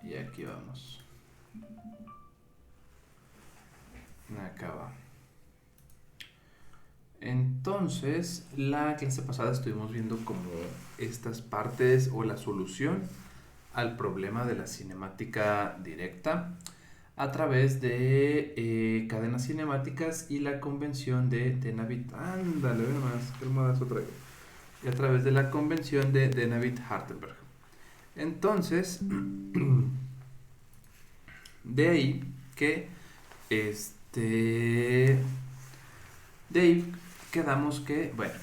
Y aquí vamos. Acá va. Entonces, la clase pasada estuvimos viendo como estas partes o la solución al problema de la cinemática directa a través de cadenas cinemáticas y la convención de Denavit. Ándale, ve nomás, qué hermoso traigo. Y a través de la convención de Denavit-Hartenberg. Entonces, de ahí que de ahí quedamos que, bueno,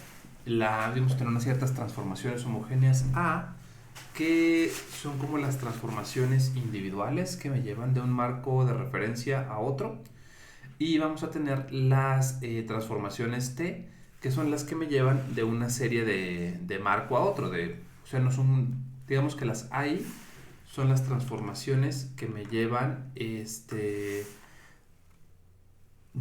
vimos tener unas ciertas transformaciones homogéneas A, que son como las transformaciones individuales que me llevan de un marco de referencia a otro. Y vamos a tener las transformaciones T, que son las que me llevan de una serie de marco a otro. O sea, no son, digamos que las AI son las transformaciones que me llevan de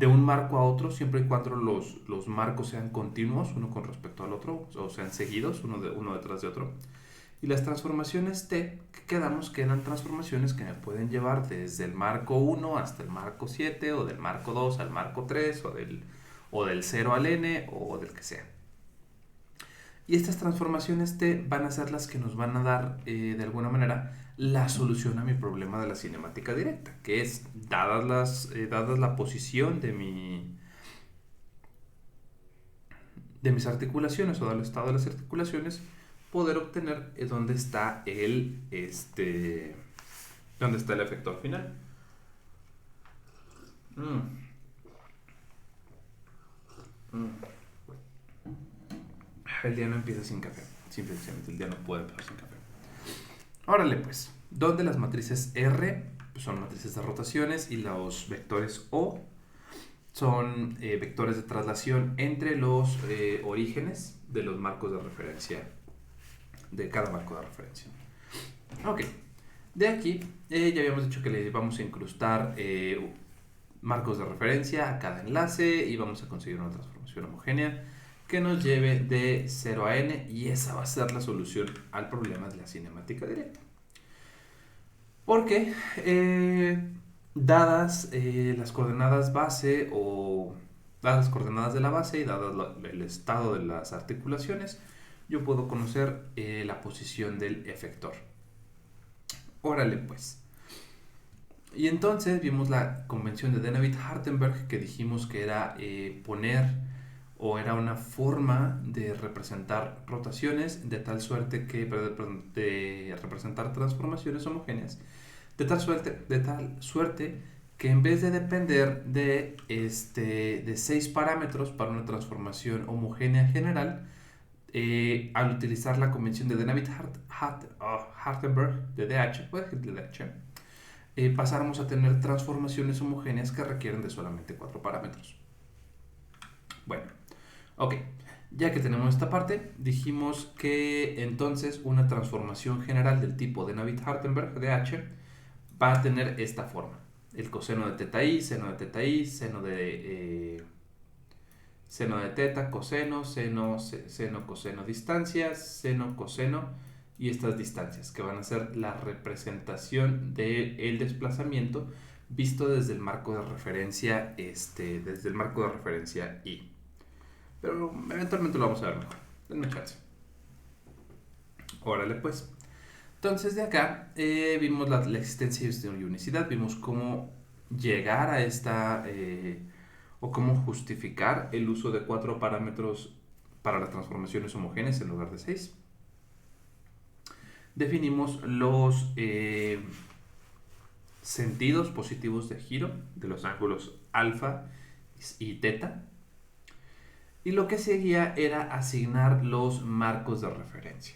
un marco a otro, siempre y cuando los marcos sean continuos, uno con respecto al otro, o sean seguidos, uno detrás de otro. Y las transformaciones T, que quedamos que eran transformaciones que me pueden llevar desde el marco 1 hasta el marco 7, o del marco 2 al marco 3, o del 0 al n, o del que sea. Y estas transformaciones T van a ser las que nos van a dar, de alguna manera, la solución a mi problema de la cinemática directa, que es, dadas la posición de mis articulaciones o del estado de las articulaciones, poder obtener dónde está el efector final. Mm, mm. El día no empieza sin café. Simplemente el día no puede empezar sin café. Órale pues, donde las matrices R son matrices de rotaciones y los vectores O son vectores de traslación entre los orígenes de los marcos de referencia, de cada marco de referencia. Ok, de aquí ya habíamos dicho que le vamos a incrustar marcos de referencia a cada enlace y vamos a conseguir una transformación homogénea que nos lleve de 0 a n, y esa va a ser la solución al problema de la cinemática directa. Porque dadas las coordenadas base o dadas las coordenadas de la base y dadas el estado de las articulaciones, yo puedo conocer la posición del efector. Órale pues. Y entonces vimos la convención de Denavit-Hartenberg, que dijimos que era poner, o era una forma de representar rotaciones de tal suerte que, de representar transformaciones homogéneas, de tal suerte que en vez de depender de 6 parámetros para una transformación homogénea general, al utilizar la convención de Denavit-Hartenberg de DH, pasáramos a tener transformaciones homogéneas que requieren de solamente 4 parámetros. Bueno, ok, ya que tenemos esta parte, dijimos que entonces una transformación general del tipo de Denavit-Hartenberg de H va a tener esta forma: el coseno de teta i, seno de teta i, seno de teta, coseno, seno, coseno, distancias, seno, coseno, y estas distancias que van a ser la representación del desplazamiento visto desde el marco de referencia I. Pero eventualmente lo vamos a ver mejor. Denme chance. Órale pues. Entonces de acá vimos la existencia de unicidad, vimos cómo llegar a o cómo justificar el uso de 4 parámetros para las transformaciones homogéneas en lugar de 6. Definimos los sentidos positivos de giro de los ángulos alfa y teta. Y lo que seguía era asignar los marcos de referencia.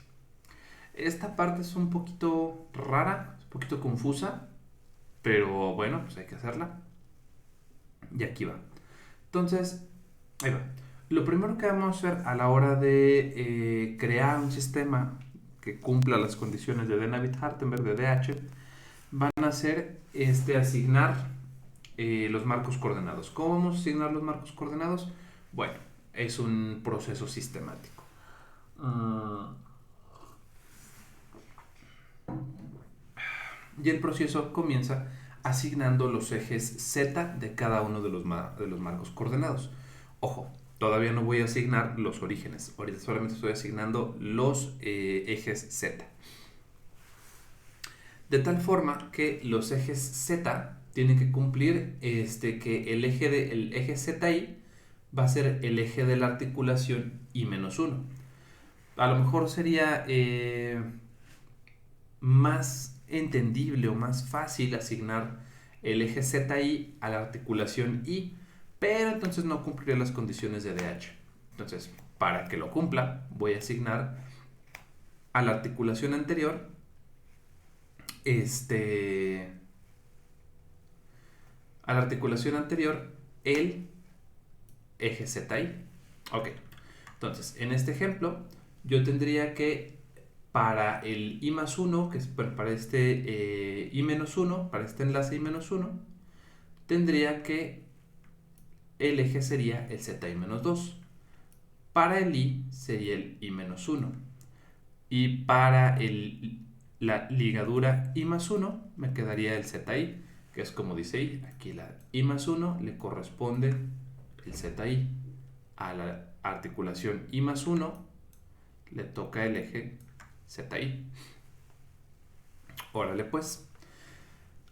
Esta parte es un poquito rara, un poquito confusa, pero bueno, pues hay que hacerla. Y aquí va. Entonces, ahí va. Lo primero que vamos a hacer a la hora de crear un sistema que cumpla las condiciones de Denavit-Hartenberg de DH van a ser asignar los marcos coordenados. ¿Cómo vamos a asignar los marcos coordenados? Bueno, es un proceso sistemático. Y el proceso comienza asignando los ejes Z de cada uno de los marcos coordenados. Ojo, todavía no voy a asignar los orígenes. Ahorita solamente estoy asignando los ejes Z. De tal forma que los ejes Z tienen que cumplir que el eje ZI va a ser el eje de la articulación I-1. A lo mejor sería más entendible o más fácil asignar el eje ZI a la articulación I, pero entonces no cumpliría las condiciones de DH. Entonces, para que lo cumpla, voy a asignar a la articulación anterior el eje ZI. Ok, entonces en este ejemplo yo tendría que para el I+1, que es para este I-1, para este enlace I-1, tendría que el eje sería el ZI-2. Para el I sería el I-1. Y para la ligadura I+1 me quedaría el ZI, que es como dice ahí, aquí la I+1 le corresponde el ZI. A la articulación I+1 le toca el eje ZI. Órale pues.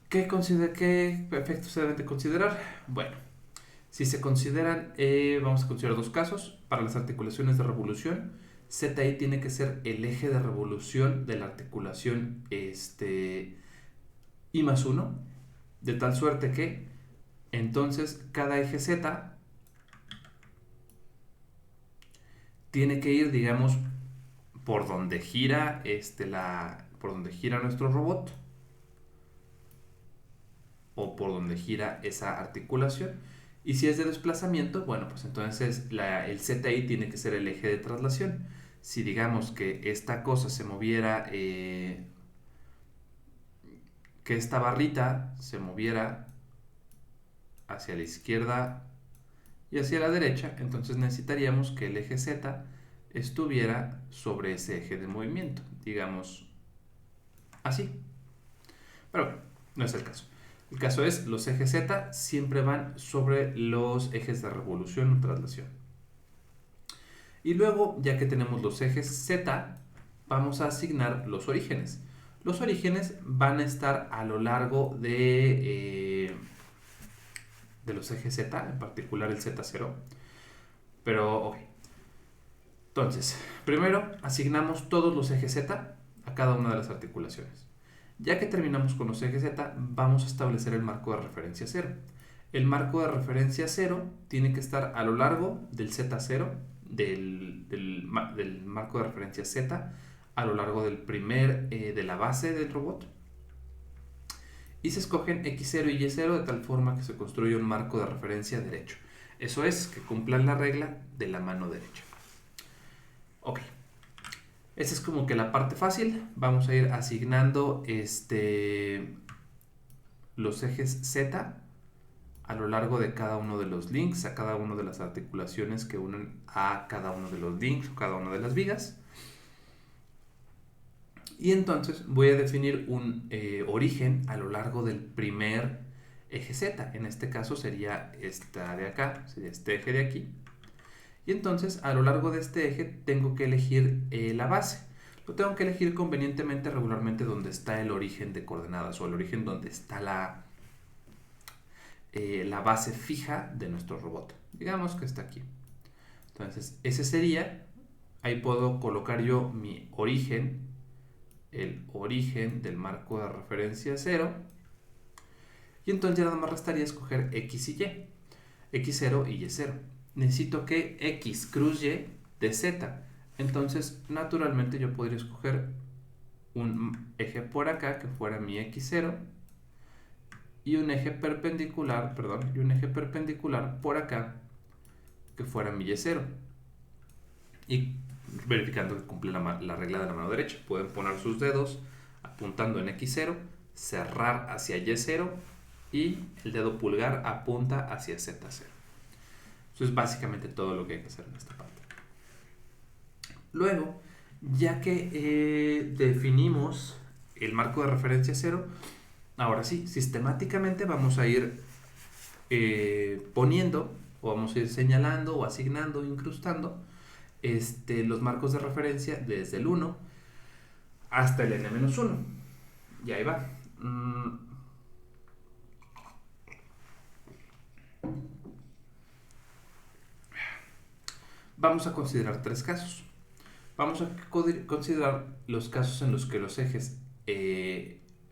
¿Qué efectos se deben de considerar? Bueno, si se consideran, vamos a considerar dos casos. Para las articulaciones de revolución, ZI tiene que ser el eje de revolución de la articulación I+1, de tal suerte que entonces cada eje Z tiene que ir, digamos, por donde gira por donde gira nuestro robot o por donde gira esa articulación. Y si es de desplazamiento, bueno, pues entonces el ZI tiene que ser el eje de traslación. Si digamos que esta cosa se moviera, que esta barrita se moviera hacia la izquierda y hacia la derecha, entonces necesitaríamos que el eje Z estuviera sobre ese eje de movimiento, digamos así. Pero bueno, no es el caso. El caso es, los ejes Z siempre van sobre los ejes de revolución o traslación. Y luego, ya que tenemos los ejes Z, vamos a asignar los orígenes. Los orígenes van a estar a lo largo de los ejes Z, en particular el Z0. Pero, ok. Entonces, primero asignamos todos los ejes Z a cada una de las articulaciones. Ya que terminamos con los ejes Z, vamos a establecer el marco de referencia 0. El marco de referencia 0 tiene que estar a lo largo del Z0, del marco de referencia Z, a lo largo del de la base del robot. Y se escogen X0 y Y0 de tal forma que se construye un marco de referencia derecho. Eso es, que cumplan la regla de la mano derecha. Ok. Esa es como que la parte fácil. Vamos a ir asignando los ejes Z a lo largo de cada uno de los links, a cada una de las articulaciones que unen a cada uno de los links o cada una de las vigas. Y entonces voy a definir un origen a lo largo del primer eje Z. En este caso sería esta de acá, sería este eje de aquí. Y entonces a lo largo de este eje tengo que elegir la base. Lo tengo que elegir convenientemente, regularmente, donde está el origen de coordenadas o el origen donde está la base fija de nuestro robot. Digamos que está aquí. Entonces ese sería, ahí puedo colocar yo mi origen, el origen del marco de referencia 0. Y entonces ya nada más restaría escoger X y Y, X0 y Y0. Necesito que X cruz Y de Z. Entonces, naturalmente yo podría escoger un eje por acá que fuera mi X0 y un eje perpendicular, por acá que fuera mi Y0. Y verificando que cumple la regla de la mano derecha. Pueden poner sus dedos apuntando en X0, cerrar hacia Y0 y el dedo pulgar apunta hacia Z0. Eso es básicamente todo lo que hay que hacer en esta parte. Luego, ya que definimos el marco de referencia 0, Ahora sí, sistemáticamente vamos a ir poniendo, o vamos a ir señalando, o asignando, o incrustando los marcos de referencia desde el 1 hasta el n-1. Y ahí va. Vamos a considerar tres casos. Vamos a considerar los casos en los que los ejes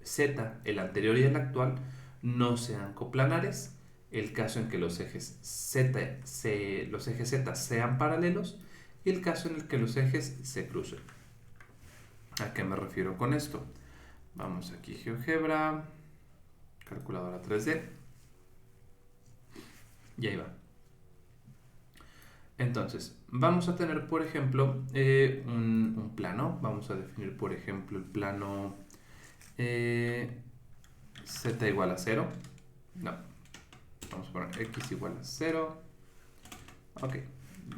Z, el anterior y el actual, no sean coplanares. El caso en que los ejes Z sean paralelos. Y el caso en el que los ejes se crucen. ¿A qué me refiero con esto? Vamos aquí, GeoGebra, calculadora 3D. Y ahí va. Entonces, vamos a tener, por ejemplo, un plano. Vamos a definir, por ejemplo, el plano z igual a 0. No. Vamos a poner x igual a 0. Ok.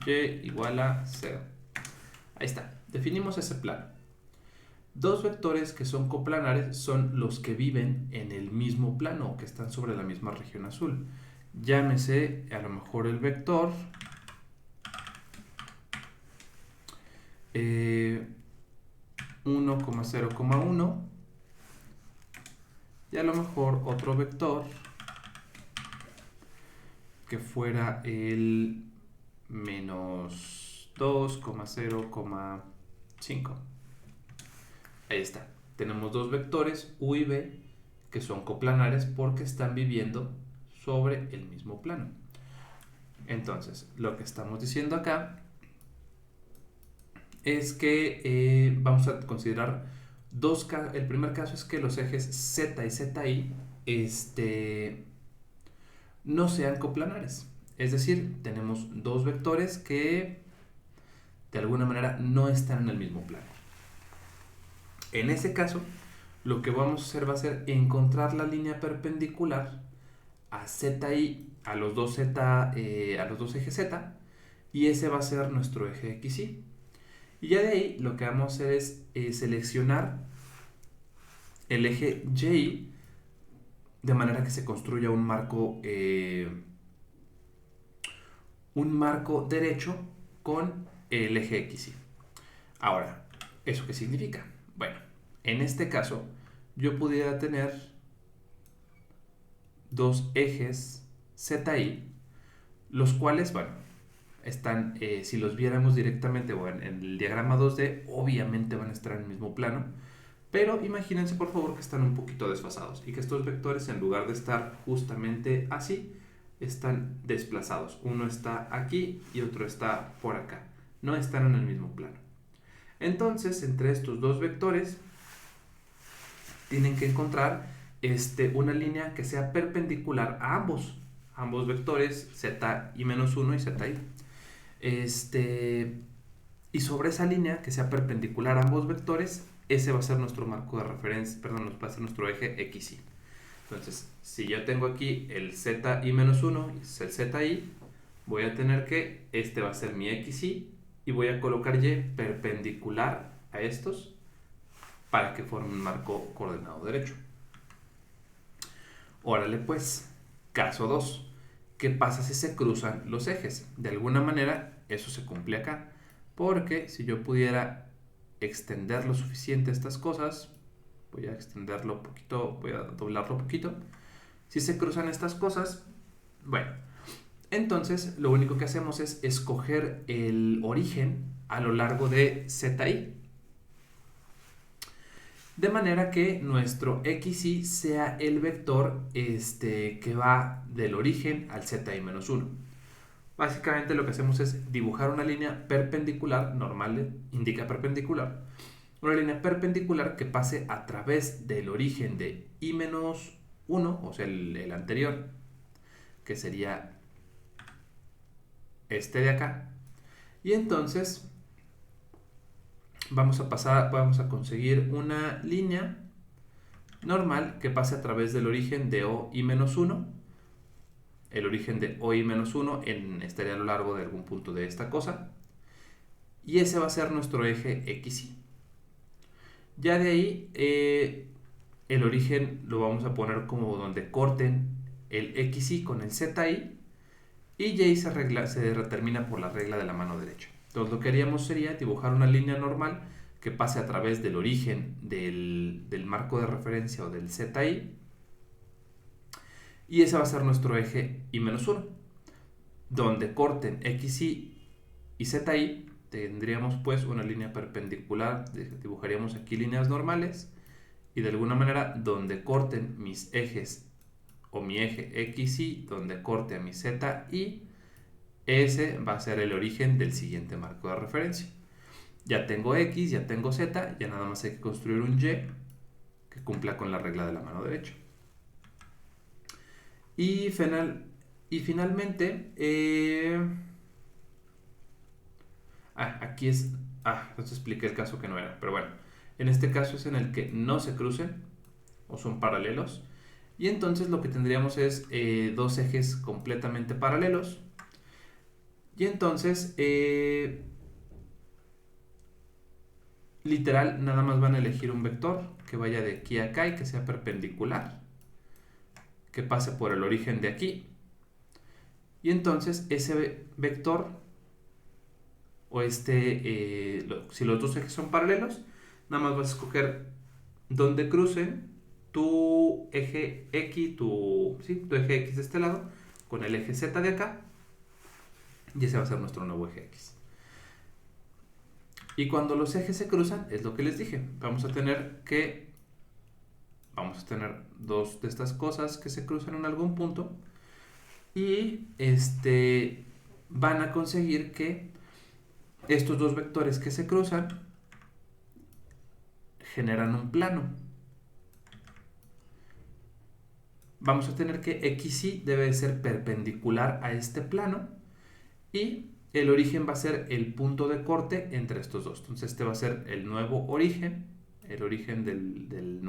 Y igual a 0. Ahí está. Definimos ese plano. Dos vectores que son coplanares son los que viven en el mismo plano o que están sobre la misma región azul. Llámese a lo mejor el vector 1,0,1 y a lo mejor otro vector que fuera el menos 2,0,5. Ahí está. Tenemos dos vectores u y b que son coplanares porque están viviendo sobre el mismo plano. Entonces, lo que estamos diciendo acá es que vamos a considerar dos casos. El primer caso es que los ejes Z y ZI no sean coplanares. Es decir, tenemos dos vectores que de alguna manera no están en el mismo plano. En ese caso, lo que vamos a hacer va a ser encontrar la línea perpendicular a ZI, a los dos ejes Z, y ese va a ser nuestro eje XY. Y ya de ahí lo que vamos a hacer es seleccionar el eje Y de manera que se construya un marco derecho con el eje XY. Ahora, ¿eso qué significa? Bueno, en este caso yo pudiera tener dos ejes ZI, los cuales, bueno, están, si los viéramos directamente o en el diagrama 2D, obviamente van a estar en el mismo plano, pero imagínense por favor que están un poquito desfasados y que estos vectores, en lugar de estar justamente así, están desplazados. Uno está aquí y otro está por acá. No están en el mismo plano. Entonces, entre estos dos vectores, tienen que encontrar una línea que sea perpendicular a ambos vectores, z y menos 1 y zi. Y sobre esa línea que sea perpendicular a ambos vectores, ese va a ser nuestro marco de referencia, perdón, va a ser nuestro eje XY. Entonces, si yo tengo aquí el z y menos 1 y el zi, voy a tener que este va a ser mi XY y voy a colocar y perpendicular a estos para que forme un marco coordenado derecho. Órale pues, caso 2. ¿Qué pasa si se cruzan los ejes? De alguna manera eso se cumple acá, porque si yo pudiera extender lo suficiente estas cosas, voy a extenderlo un poquito, voy a doblarlo un poquito. Si se cruzan estas cosas, bueno, entonces lo único que hacemos es escoger el origen a lo largo de ZI. De manera que nuestro XY sea el vector que va del origen al ZI-1. Básicamente lo que hacemos es dibujar una línea perpendicular, normal indica perpendicular, una línea perpendicular que pase a través del origen de I-1, o sea el anterior, que sería este de acá, y entonces vamos a conseguir una línea normal que pase a través del origen de OI-1. El origen de OI-1 estaría a lo largo de algún punto de esta cosa. Y ese va a ser nuestro eje XY. Ya de ahí el origen lo vamos a poner como donde corten el XY con el ZY, y Y se determina por la regla de la mano derecha. Entonces lo que haríamos sería dibujar una línea normal que pase a través del origen del marco de referencia o del ZY, y ese va a ser nuestro eje Y-1. Donde corten XY y ZY tendríamos pues una línea perpendicular, dibujaríamos aquí líneas normales, y de alguna manera donde corten mis ejes o mi eje XY, donde corte a mi ZY, ese va a ser el origen del siguiente marco de referencia. Ya tengo X, ya tengo Z, ya nada más hay que construir un Y que cumpla con la regla de la mano derecha. Y finalmente, aquí es... entonces expliqué el caso que no era, pero bueno. En este caso es en el que no se crucen o son paralelos. Y entonces lo que tendríamos es dos ejes completamente paralelos. Y entonces, literal, nada más van a elegir un vector que vaya de aquí a acá y que sea perpendicular, que pase por el origen de aquí. Y entonces ese vector, o si los dos ejes son paralelos, nada más vas a escoger donde crucen tu eje X, tu eje X de este lado, con el eje Z de acá, y ese va a ser nuestro nuevo eje X. Y cuando los ejes se cruzan, es lo que les dije, vamos a tener dos de estas cosas que se cruzan en algún punto, y van a conseguir que estos dos vectores que se cruzan generan un plano. Vamos a tener que XY debe ser perpendicular a este plano, y el origen va a ser el punto de corte entre estos dos. Entonces este va a ser el nuevo origen, el origen del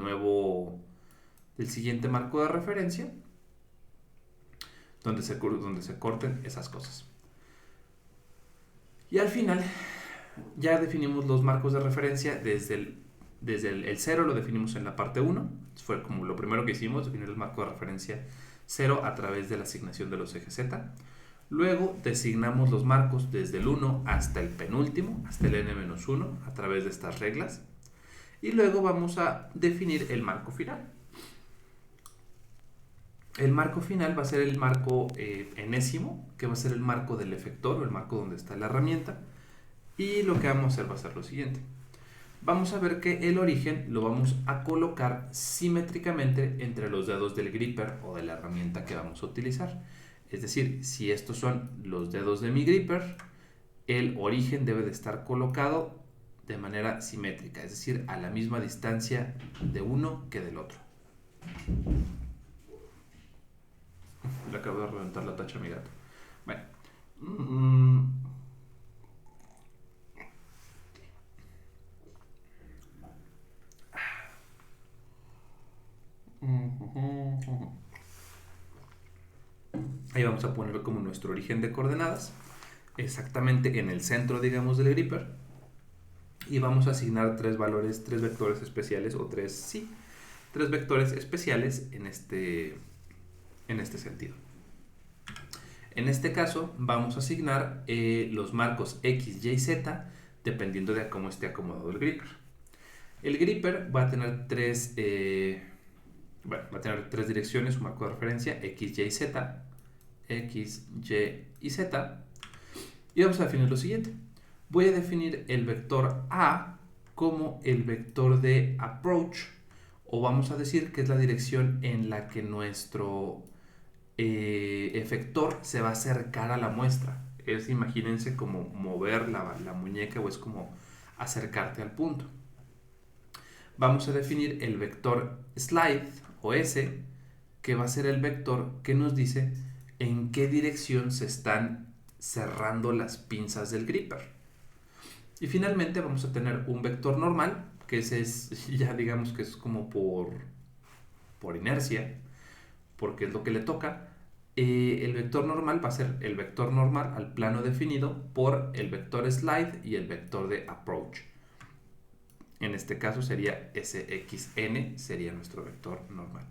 siguiente marco de referencia, donde se corten esas cosas. Y al final ya definimos los marcos de referencia desde el 0, lo definimos en la parte 1. Fue como lo primero que hicimos, definir el marco de referencia 0 a través de la asignación de los ejes Z. Luego designamos los marcos desde el 1 hasta el penúltimo, hasta el n-1, a través de estas reglas. Y luego vamos a definir el marco final. El marco final va a ser el marco enésimo, que va a ser el marco del efector, o el marco donde está la herramienta. Y lo que vamos a hacer va a ser lo siguiente. Vamos a ver que el origen lo vamos a colocar simétricamente entre los dedos del gripper o de la herramienta que vamos a utilizar. Es decir, si estos son los dedos de mi gripper, el origen debe de estar colocado de manera simétrica, es decir, a la misma distancia de uno que del otro. Le acabo de reventar la tacha a mi gato. Bueno. Ahí vamos a poner como nuestro origen de coordenadas, exactamente en el centro, digamos, del gripper. Y vamos a asignar tres vectores especiales, o tres vectores especiales en este sentido. En este caso vamos a asignar los marcos X, Y, Z dependiendo de cómo esté acomodado el gripper. El gripper va a tener tres direcciones, un marco de referencia X, Y, Z, X, Y y Z. Y vamos a definir lo siguiente. Voy a definir el vector A como el vector de approach, o vamos a decir que es la dirección en la que nuestro efector se va a acercar a la muestra. Imagínense como mover la muñeca, o es como acercarte al punto. Vamos a definir el vector slide o S, que va a ser el vector que nos dice en qué dirección se están cerrando las pinzas del gripper. Y finalmente vamos a tener un vector normal, que ese es ya digamos que es como por inercia, porque es lo que le toca. El vector normal va a ser el vector normal al plano definido por el vector slide y el vector de approach. En este caso sería SXN, sería nuestro vector normal.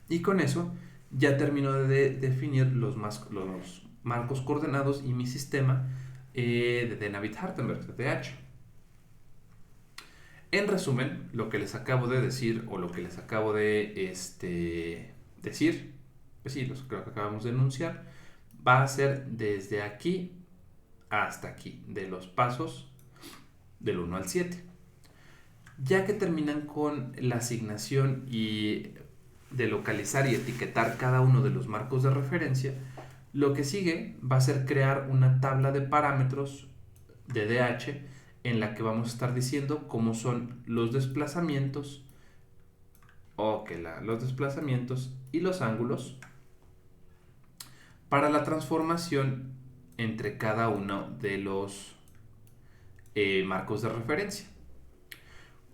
Y con eso ya termino de definir los marcos coordenados y mi sistema de Navier-Hartenberg, de DH. En resumen, lo que les acabo de decir o lo que les acabo de decir, pues sí, lo que acabamos de enunciar, va a ser desde aquí hasta aquí, de los pasos del 1 al 7. Ya que terminan con la asignación y de localizar y etiquetar cada uno de los marcos de referencia, lo que sigue va a ser crear una tabla de parámetros de DH en la que vamos a estar diciendo cómo son los desplazamientos los desplazamientos y los ángulos para la transformación entre cada uno de los marcos de referencia.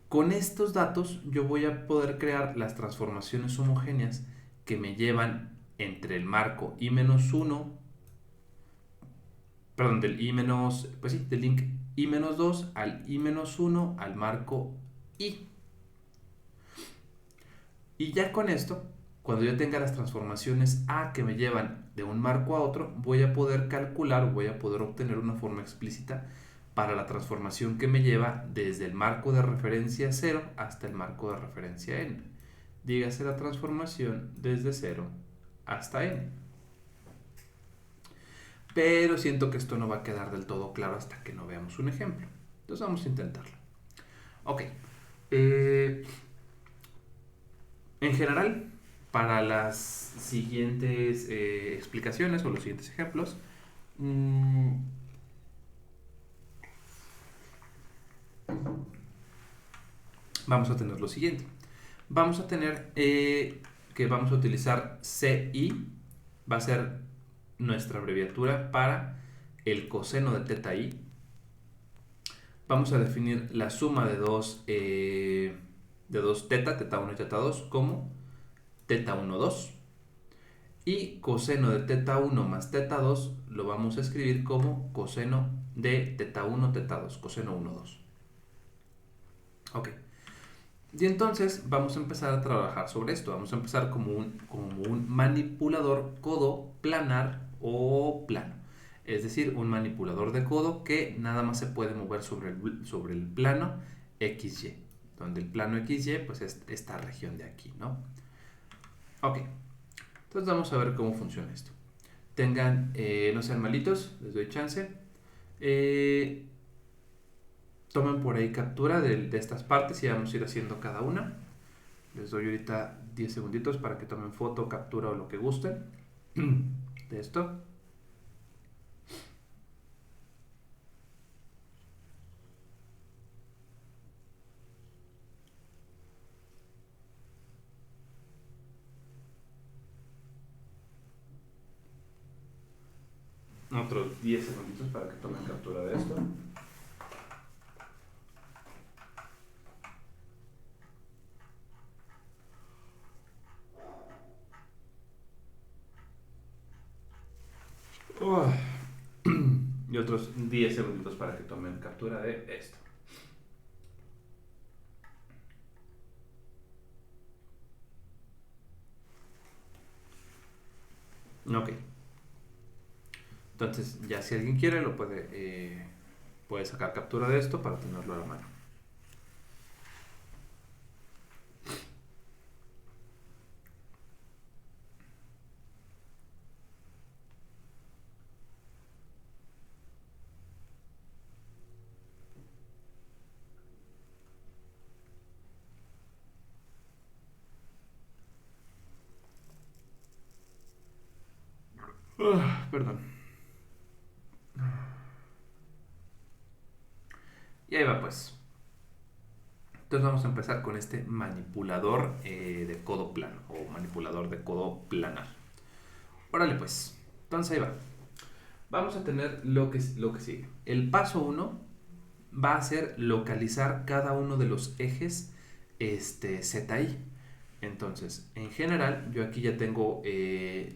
Con estos datos yo voy a poder crear las transformaciones homogéneas que me llevan entre el marco I-1, perdón, del del link I-2 al I-1 al marco I. Y ya con esto, cuando yo tenga las transformaciones A que me llevan de un marco a otro, voy a poder calcular, voy a poder obtener una forma explícita para la transformación que me lleva desde el marco de referencia 0 hasta el marco de referencia n. Dígase la transformación desde 0 hasta n. Pero siento que esto no va a quedar del todo claro hasta que no veamos un ejemplo. Entonces vamos a intentarlo. Ok. En general, para las siguientes explicaciones o los siguientes ejemplos, vamos a tener lo siguiente. Vamos a tener que vamos a utilizar CI, va a ser nuestra abreviatura para el coseno de teta i. Vamos a definir la suma de dos teta 1 y teta 2 como teta 1, 2. Y coseno de teta 1 más teta 2 lo vamos a escribir como coseno de teta 1, teta 2, coseno 1, 2. Ok. Y entonces vamos a empezar a trabajar sobre esto. Vamos a empezar como un manipulador codo planar o plano. Es decir, un manipulador de codo que nada más se puede mover sobre el plano XY. Donde el plano XY pues es esta región de aquí, ¿no? Ok. Entonces vamos a ver cómo funciona esto. No sean malitos, les doy chance. Tomen por ahí captura de estas partes y vamos a ir haciendo cada una. Les doy ahorita 10 segunditos para que tomen foto, captura o lo que gusten de esto. Otros 10 segunditos para que tomen captura de esto. Y otros 10 segunditos para que tomen captura de esto. Ok. Entonces, ya si alguien quiere, puede sacar captura de esto para tenerlo a la mano. Perdón. Y ahí va pues. Entonces vamos a empezar con este manipulador de codo plano o manipulador de codo planar. Órale pues. Entonces ahí va. Vamos a tener lo que sigue. El paso 1 va a ser localizar cada uno de los ejes ZI. Entonces, en general, yo aquí ya tengo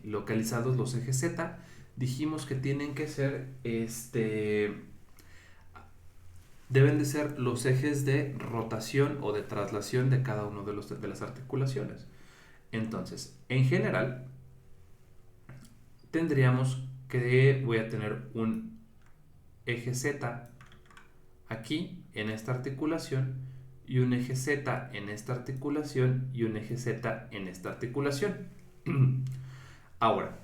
localizados los ejes Z. Dijimos que tienen que ser deben de ser los ejes de rotación o de traslación de cada uno de las articulaciones. Entonces, en general, tendríamos que voy a tener un eje Z aquí en esta articulación y un eje Z en esta articulación y un eje Z en esta articulación. Ahora,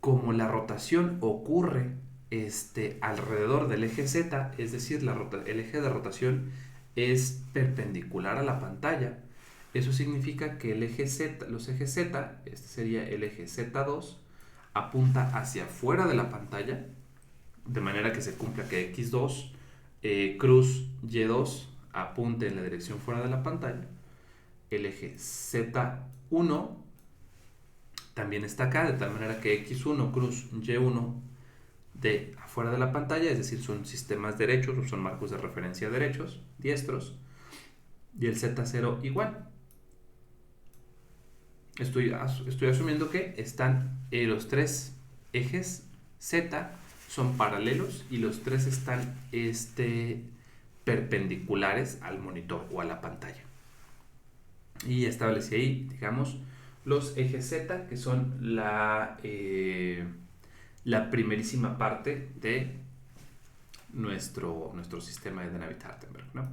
como la rotación ocurre alrededor del eje Z, es decir, el eje de rotación es perpendicular a la pantalla, eso significa que el eje Z, los ejes Z, este sería el eje Z2, apunta hacia afuera de la pantalla, de manera que se cumpla que X2 cruz Y2 apunte en la dirección fuera de la pantalla. El eje Z1 también está acá, de tal manera que X1 cruz Y1 de afuera de la pantalla, es decir, son sistemas derechos o son marcos de referencia derechos, diestros, y el Z0 igual. Estoy asumiendo que están los tres ejes Z son paralelos y los tres están perpendiculares al monitor o a la pantalla. Y establecí ahí, digamos, los ejes Z, que son la primerísima parte de nuestro sistema de Navier-Hartenberg, ¿no?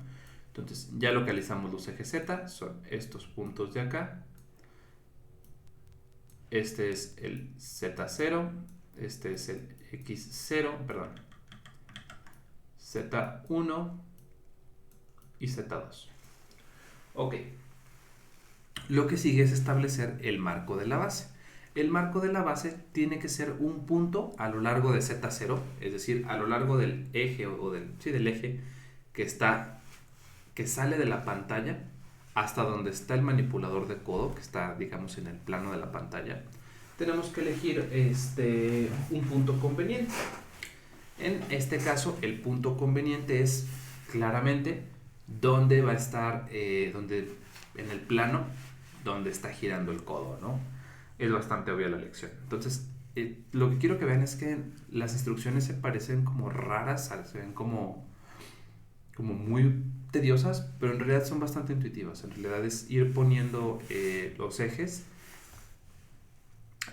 Entonces, ya localizamos los ejes Z, son estos puntos de acá. Este es el Z0, este es el X0, perdón, Z1 y Z2. Ok. Lo que sigue es establecer el marco de la base. El marco de la base tiene que ser un punto a lo largo de Z0, es decir, a lo largo del eje del eje que sale de la pantalla hasta donde está el manipulador de codo, que está, digamos, en el plano de la pantalla. Tenemos que elegir un punto conveniente. En este caso, el punto conveniente es claramente dónde va a estar, en el plano donde está girando el codo, ¿no? Es bastante obvia la elección. Entonces, lo que quiero que vean es que las instrucciones se parecen como raras, se ven como muy tediosas, pero en realidad son bastante intuitivas. En realidad es ir poniendo los ejes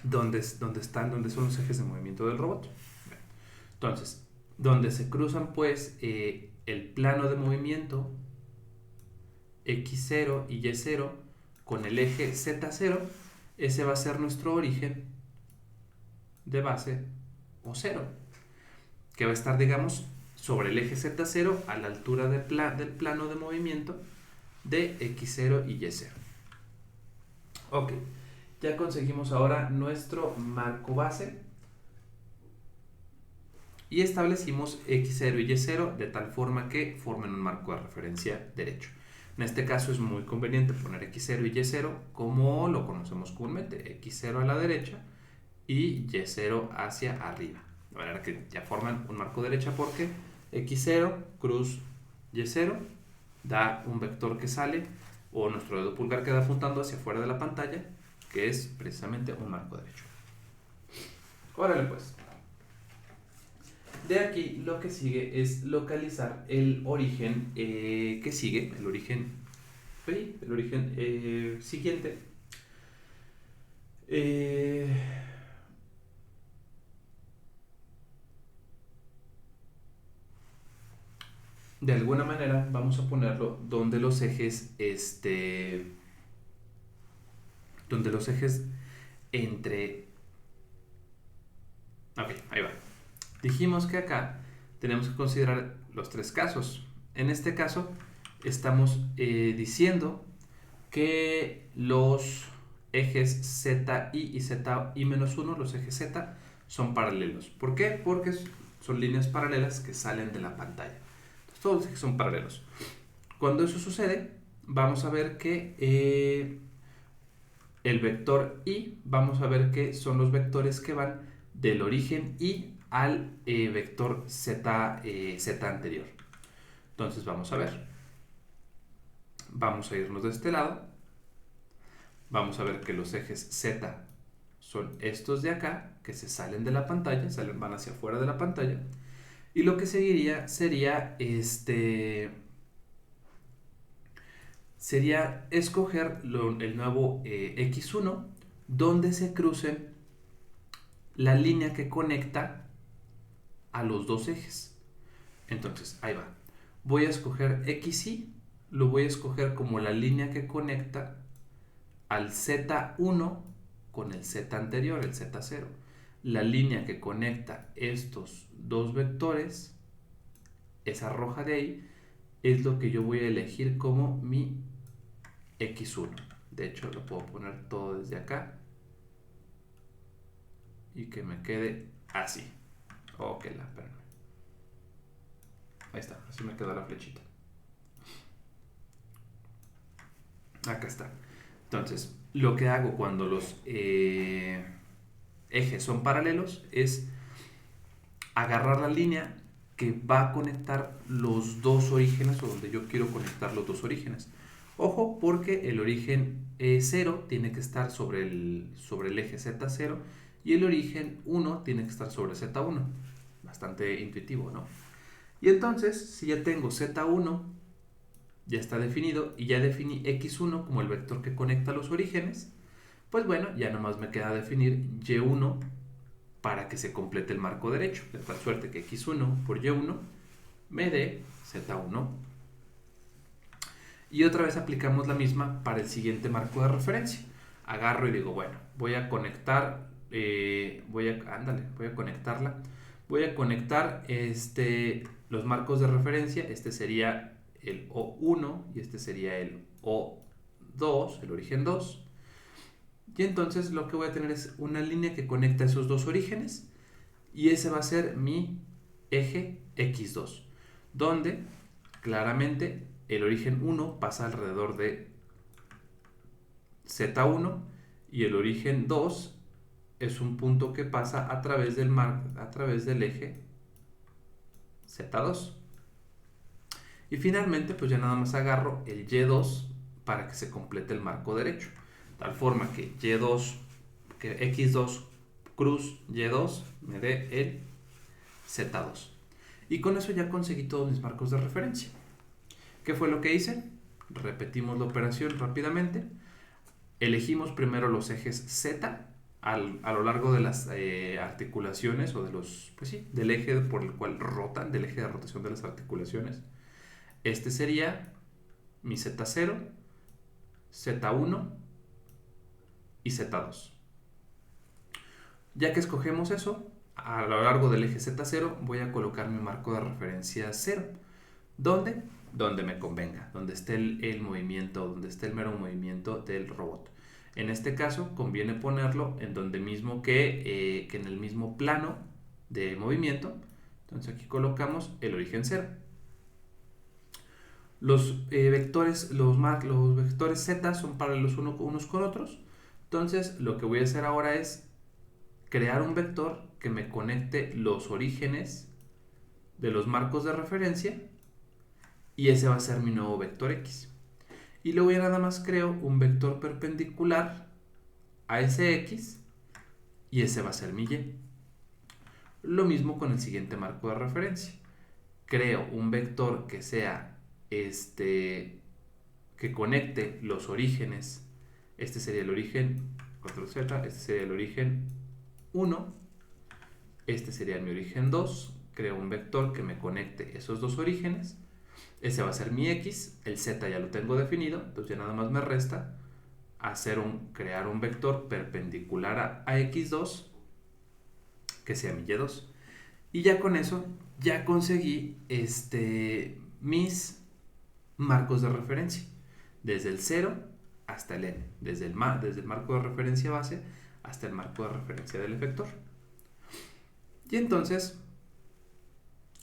donde son los ejes de movimiento del robot. Entonces, donde se cruzan pues el plano de movimiento X0 y Y0 con el eje Z0, ese va a ser nuestro origen de base o 0, que va a estar, digamos, sobre el eje Z0 a la altura del plano de movimiento de X0 y Y0. Ok, ya conseguimos ahora nuestro marco base y establecimos X0 y Y0 de tal forma que formen un marco de referencia derecho. En este caso es muy conveniente poner X0 y Y0 como lo conocemos comúnmente, X0 a la derecha y Y0 hacia arriba. De manera que ya forman un marco derecha porque X0 cruz Y0 da un vector que sale, o nuestro dedo pulgar queda apuntando hacia afuera de la pantalla, que es precisamente un marco derecho. Órale pues. De aquí lo que sigue es localizar el origen que sigue, el origen siguiente. De alguna manera vamos a ponerlo donde los ejes entre... Ok, ahí va. Dijimos que acá tenemos que considerar los tres casos. En este caso estamos diciendo que los ejes ZI y ZI-1, los ejes Z, son paralelos. ¿Por qué? Porque son líneas paralelas que salen de la pantalla. Entonces, todos los ejes son paralelos. Cuando eso sucede, vamos a ver que el vector I, vamos a ver que son los vectores que van del origen I al vector Z anterior. Entonces vamos a ver. Vamos a irnos de este lado. Vamos a ver que los ejes Z son estos de acá, que se salen de la pantalla, van hacia afuera de la pantalla. Y lo que seguiría sería escoger el nuevo x1 donde se cruce la línea que conecta a los dos ejes. Entonces, ahí va. Voy a escoger xy, lo voy a escoger como la línea que conecta al z1 con el z anterior, el z0. La línea que conecta estos dos vectores, esa roja de ahí, es lo que yo voy a elegir como mi x1. De hecho, lo puedo poner todo desde acá y que me quede así. Ok, espérame. Ahí está, así me quedó la flechita. Acá está. Entonces, lo que hago cuando los ejes son paralelos es agarrar la línea que va a conectar los dos orígenes o donde yo quiero conectar los dos orígenes. Ojo, porque el origen 0 tiene que estar sobre el eje Z0 y el origen 1 tiene que estar sobre Z1. Bastante intuitivo, ¿no? Y entonces, si ya tengo Z1, ya está definido y ya definí X1 como el vector que conecta los orígenes, pues bueno, ya nomás me queda definir Y1 para que se complete el marco derecho, de tal suerte que X1 por Y1 me dé Z1. Y otra vez aplicamos la misma para el siguiente marco de referencia. Agarro y digo, bueno, voy a conectar, voy a conectarla. Voy a conectar los marcos de referencia. Este sería el O1 y este sería el O2, el origen 2. Y entonces lo que voy a tener es una línea que conecta esos dos orígenes y ese va a ser mi eje X2, donde claramente el origen 1 pasa alrededor de Z1 y el origen 2 es un punto que pasa a través del eje Z2. Y finalmente, pues ya nada más agarro el Y2 para que se complete el marco derecho. Tal forma que X2 cruz Y2 me dé el Z2. Y con eso ya conseguí todos mis marcos de referencia. ¿Qué fue lo que hice? Repetimos la operación rápidamente. Elegimos primero los ejes Z a lo largo de las articulaciones o de del eje por el cual rotan, del eje de rotación de las articulaciones. Este sería mi Z0, Z1 y Z2. Ya que escogemos eso, a lo largo del eje Z0 voy a colocar mi marco de referencia 0. ¿Dónde? Donde me convenga, donde esté el movimiento, donde esté el mero movimiento del robot. En este caso conviene ponerlo en donde mismo que en el mismo plano de movimiento. Entonces aquí colocamos el origen 0. Los vectores Z son paralelos unos con otros. Entonces lo que voy a hacer ahora es crear un vector que me conecte los orígenes de los marcos de referencia y ese va a ser mi nuevo vector X. Y luego ya nada más creo un vector perpendicular a ese X y ese va a ser mi Y. Lo mismo con el siguiente marco de referencia. Creo un vector que sea que conecte los orígenes. Este sería el origen 4Z, este sería el origen 1, este sería mi origen 2. Creo un vector que me conecte esos dos orígenes. Ese va a ser mi X, el Z ya lo tengo definido, entonces ya nada más me resta crear un vector perpendicular a X2 que sea mi Y2. Y ya con eso ya conseguí mis marcos de referencia, desde el 0 hasta el n, desde el marco de referencia base hasta el marco de referencia del efector. Y entonces,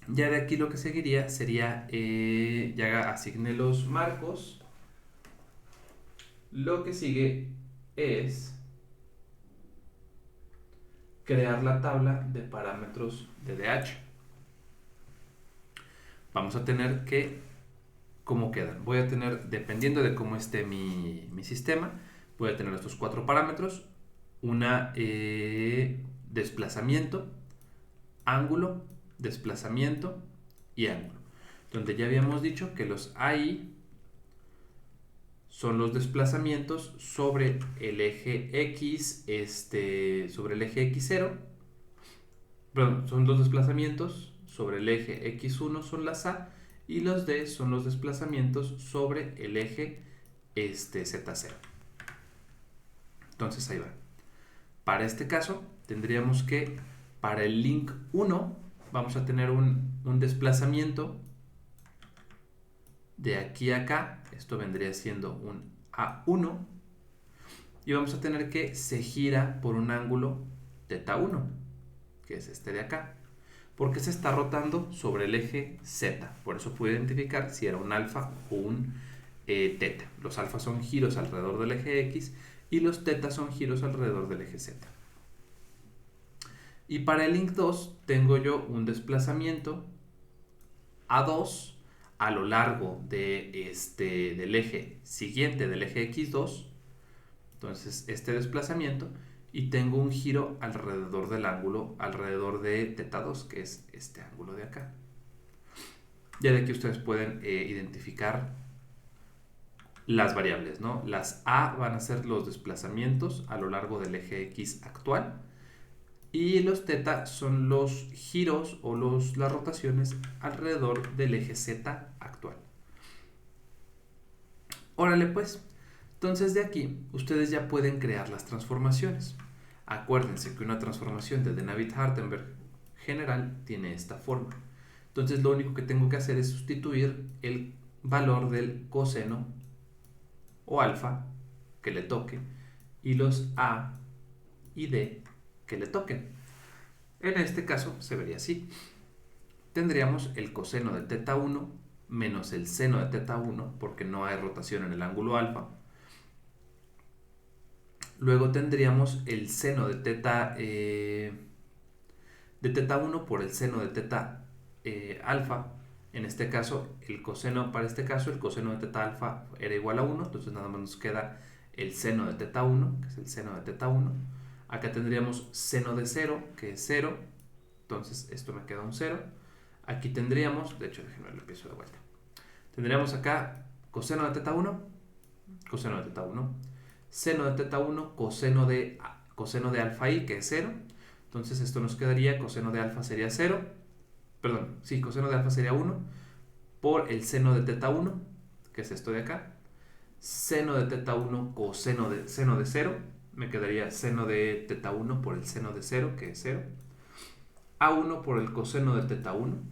ya de aquí lo que seguiría sería, ya asigné los marcos, lo que sigue es crear la tabla de parámetros de DH. Vamos a tener que, ¿cómo quedan? Voy a tener, dependiendo de cómo esté mi sistema, voy a tener estos 4 parámetros, una desplazamiento, ángulo, desplazamiento y ángulo. Donde ya habíamos dicho que los AI son los desplazamientos sobre el eje X, sobre el eje X0. Perdón, son los desplazamientos sobre el eje X1 son las A y los D son los desplazamientos sobre el eje Z0. Entonces ahí va. Para este caso tendríamos que para el link 1 vamos a tener un desplazamiento de aquí a acá. Esto vendría siendo un A1 y vamos a tener que se gira por un ángulo θ1, que es este de acá, porque se está rotando sobre el eje Z. Por eso pude identificar si era un alfa o un teta. Los alfas son giros alrededor del eje X y los tetas son giros alrededor del eje Z. Y para el link 2 tengo yo un desplazamiento A2 a lo largo del eje siguiente del eje X2. Entonces este desplazamiento, y tengo un giro alrededor del ángulo, alrededor de θ2, que es este ángulo de acá. Ya de aquí ustedes pueden identificar las variables, ¿no? Las A van a ser los desplazamientos a lo largo del eje X actual y los θ son los giros o las rotaciones alrededor del eje Z actual. Órale pues, entonces de aquí ustedes ya pueden crear las transformaciones. Acuérdense que una transformación de Navier-Hardenberg general tiene esta forma. Entonces lo único que tengo que hacer es sustituir el valor del coseno o alfa que le toque y los A y D que le toquen. En este caso se vería así. Tendríamos el coseno de θ1 menos el seno de θ1 porque no hay rotación en el ángulo alfa. Luego tendríamos el seno de θ1 por el seno de θ alfa. En este caso, el coseno de θ alfa era igual a 1, entonces nada más nos queda el seno de θ1, que es el seno de θ1. Acá tendríamos seno de 0, que es 0, entonces esto me queda un 0. Aquí tendríamos, de hecho déjenme lo empiezo de vuelta. Tendríamos acá coseno de θ1, coseno de θ1, seno de θ1, coseno de alfa i, que es 0. Entonces esto nos quedaría, coseno de alfa sería 0, perdón, sí, coseno de alfa sería 1, por el seno de θ1, que es esto de acá. Seno de θ1, coseno de seno de 0, me quedaría seno de θ1 por el seno de 0, que es 0. A1 por el coseno de θ1,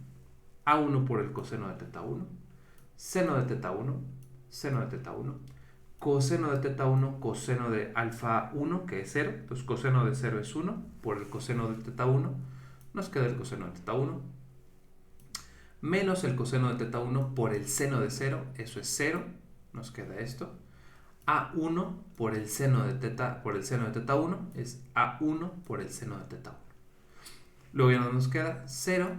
A1 por el coseno de θ1, seno de θ1, seno de θ1, coseno de θ1, coseno de alfa 1, que es 0, entonces coseno de 0 es 1, por el coseno de θ1, nos queda el coseno de θ1, menos el coseno de θ1 por el seno de 0, eso es 0, nos queda esto. A1 por el seno de θ1 es A1 por el seno de θ1. Luego ya nos queda 0,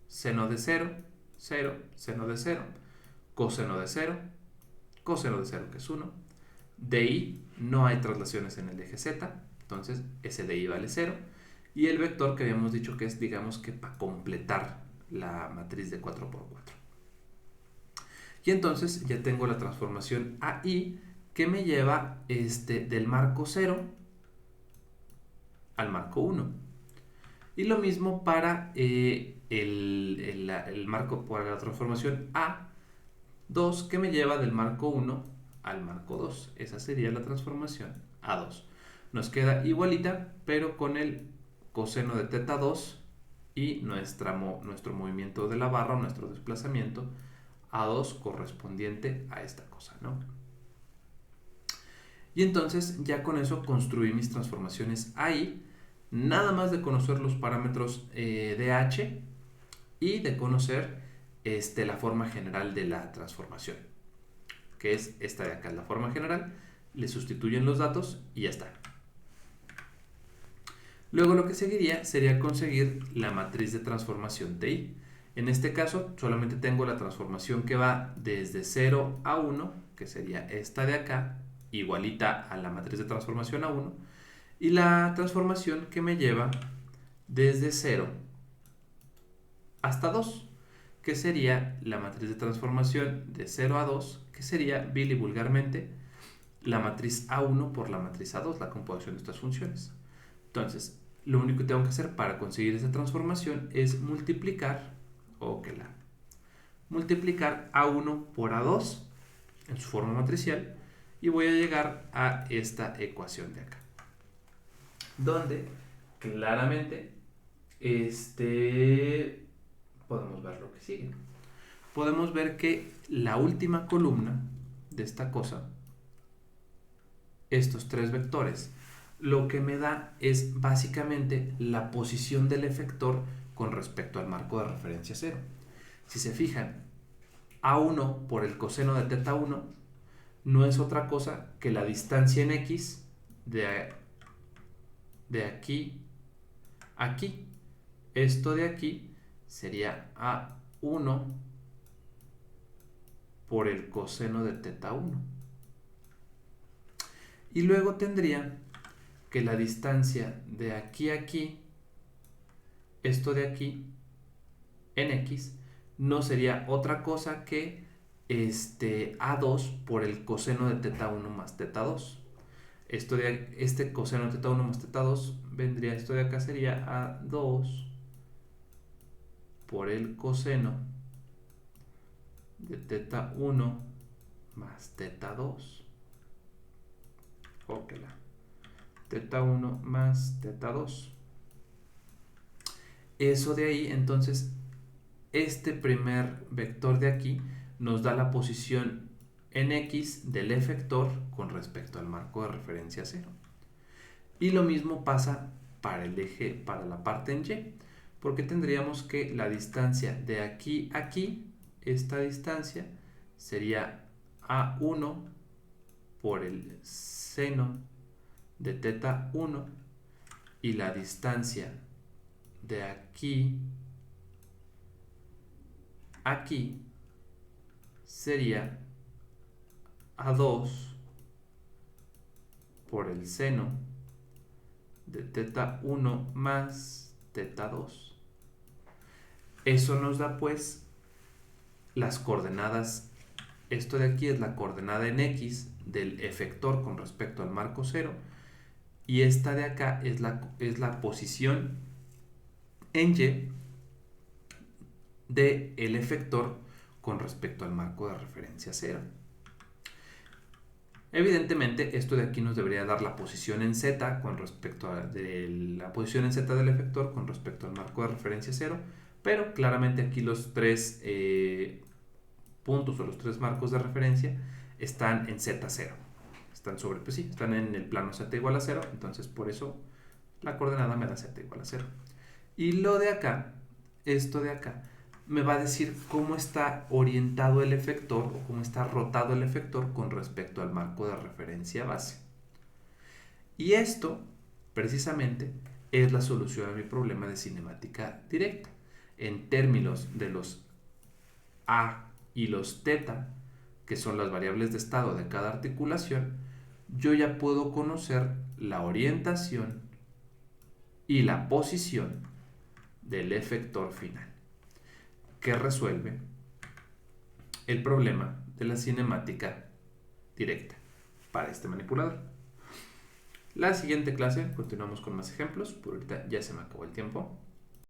seno de 0, 0, seno de 0, coseno de 0, coseno de 0 que es 1. DI, no hay traslaciones en el eje Z, entonces ese DI vale 0. Y el vector que habíamos dicho que es, digamos que para completar la matriz de 4×4. Y entonces ya tengo la transformación AI que me lleva del marco 0 al marco 1. Y lo mismo para el marco, para la transformación A2 que me lleva del marco 1 al marco 2. Esa sería la transformación A2. Nos queda igualita, pero con el coseno de θ2 y nuestro movimiento de la barra, nuestro desplazamiento A2 correspondiente a esta cosa, ¿no? Y entonces ya con eso construí mis transformaciones ahí, nada más de conocer los parámetros de H y de conocer la forma general de la transformación, que es esta de acá, la forma general. Le sustituyen los datos y ya está. Luego lo que seguiría sería conseguir la matriz de transformación TI. En este caso solamente tengo la transformación que va desde 0 a 1, que sería esta de acá, igualita a la matriz de transformación a 1, y la transformación que me lleva desde 0 hasta 2, que sería la matriz de transformación de 0 a 2, que sería vil y vulgarmente la matriz A1 por la matriz A2, la composición de estas funciones. Entonces, lo único que tengo que hacer para conseguir esa transformación es multiplicar, multiplicar A1 por A2 en su forma matricial y voy a llegar a esta ecuación de acá, donde claramente podemos ver lo que sigue. Podemos ver que la última columna de esta cosa, estos tres vectores, lo que me da es básicamente la posición del efector con respecto al marco de referencia 0. Si se fijan, A1 por el coseno de teta 1 no es otra cosa que la distancia en X de aquí a aquí. Esto de aquí sería A1 por el coseno de teta 1. Y luego tendría que la distancia de aquí a aquí, esto de aquí, en X, no sería otra cosa que A2 por el coseno de teta 1 más teta 2. Este coseno de teta 1 más teta 2 vendría, esto de acá sería A2 por el coseno de teta 1 más teta 2. Ok, teta 1 más teta 2. Eso de ahí, entonces, este primer vector de aquí nos da la posición en X del efector con respecto al marco de referencia 0. Y lo mismo pasa para el eje, para la parte en Y, porque tendríamos que la distancia de aquí a aquí, esta distancia sería A1 por el seno de teta 1 y la distancia de aquí a aquí sería A2 por el seno de teta 1 más teta 2. Eso nos da pues las coordenadas. Esto de aquí es la coordenada en X del efector con respecto al marco 0 y esta de acá es la posición en Y del efector con respecto al marco de referencia 0. Evidentemente esto de aquí nos debería dar la posición en Z con respecto a la posición en Z del efector con respecto al marco de referencia 0, pero claramente aquí los tres puntos o los tres marcos de referencia están en Z0. Están pues sí, están en el plano Z igual a 0, entonces por eso la coordenada me da Z igual a 0. Y lo de acá, esto de acá, me va a decir cómo está orientado el efector o cómo está rotado el efector con respecto al marco de referencia base. Y esto, precisamente, es la solución a mi problema de cinemática directa. En términos de los A y los teta, que son las variables de estado de cada articulación, yo ya puedo conocer la orientación y la posición del efector final, que resuelve el problema de la cinemática directa para este manipulador. La siguiente clase continuamos con más ejemplos, por ahorita ya se me acabó el tiempo.